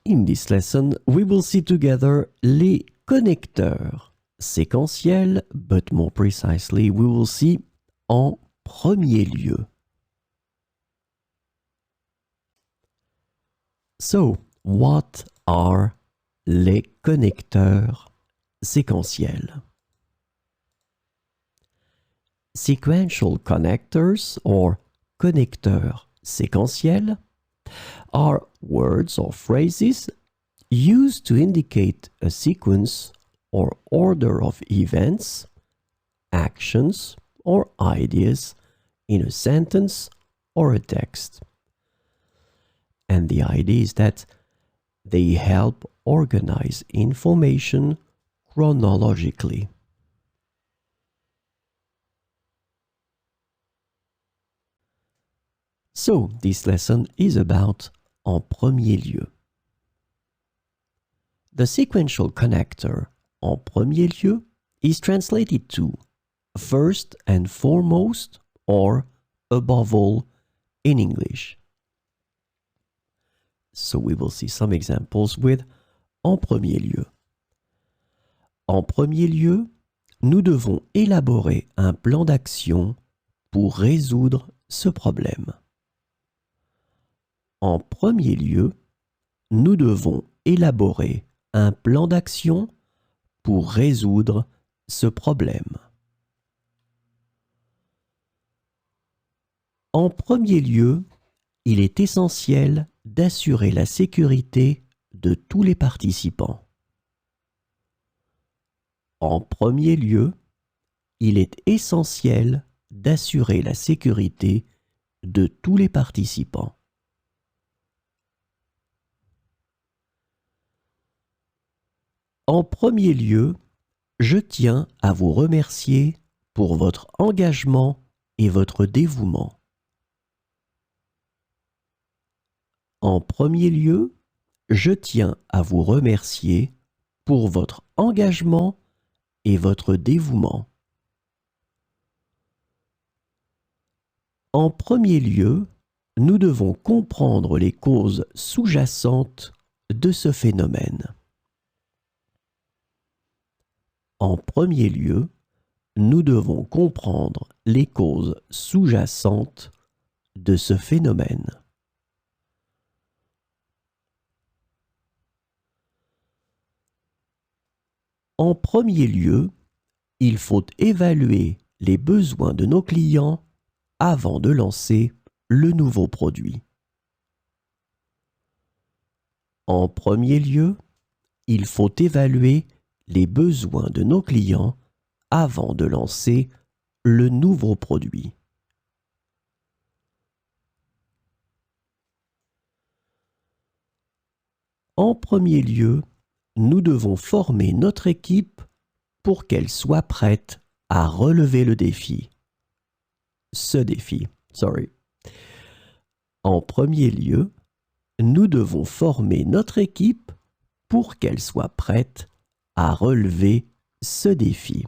In this lesson, we will see together les connecteurs séquentiels, but more precisely, we will see en premier lieu. So, what are les connecteurs séquentiels? Sequential connectors, or connecteurs séquentiels, are words or phrases used to indicate a sequence or order of events, actions, or ideas in a sentence or a text. And the idea is that they help organize information chronologically. So, this lesson is about en premier lieu. The sequential connector en premier lieu is translated to first and foremost or above all in English. So we will see some examples with en premier lieu. En premier lieu, nous devons élaborer un plan d'action pour résoudre ce problème. En premier lieu, nous devons élaborer un plan d'action pour résoudre ce problème. En premier lieu, il est essentiel d'assurer la sécurité de tous les participants. En premier lieu, il est essentiel d'assurer la sécurité de tous les participants. En premier lieu, je tiens à vous remercier pour votre engagement et votre dévouement. En premier lieu, je tiens à vous remercier pour votre engagement et votre dévouement. En premier lieu, nous devons comprendre les causes sous-jacentes de ce phénomène. En premier lieu, nous devons comprendre les causes sous-jacentes de ce phénomène. En premier lieu, il faut évaluer les besoins de nos clients avant de lancer le nouveau produit. En premier lieu, il faut évaluer les besoins de nos clients avant de lancer le nouveau produit. En premier lieu, nous devons former notre équipe pour qu'elle soit prête à relever le défi. Ce défi, En premier lieu, nous devons former notre équipe pour qu'elle soit prête à relever ce défi.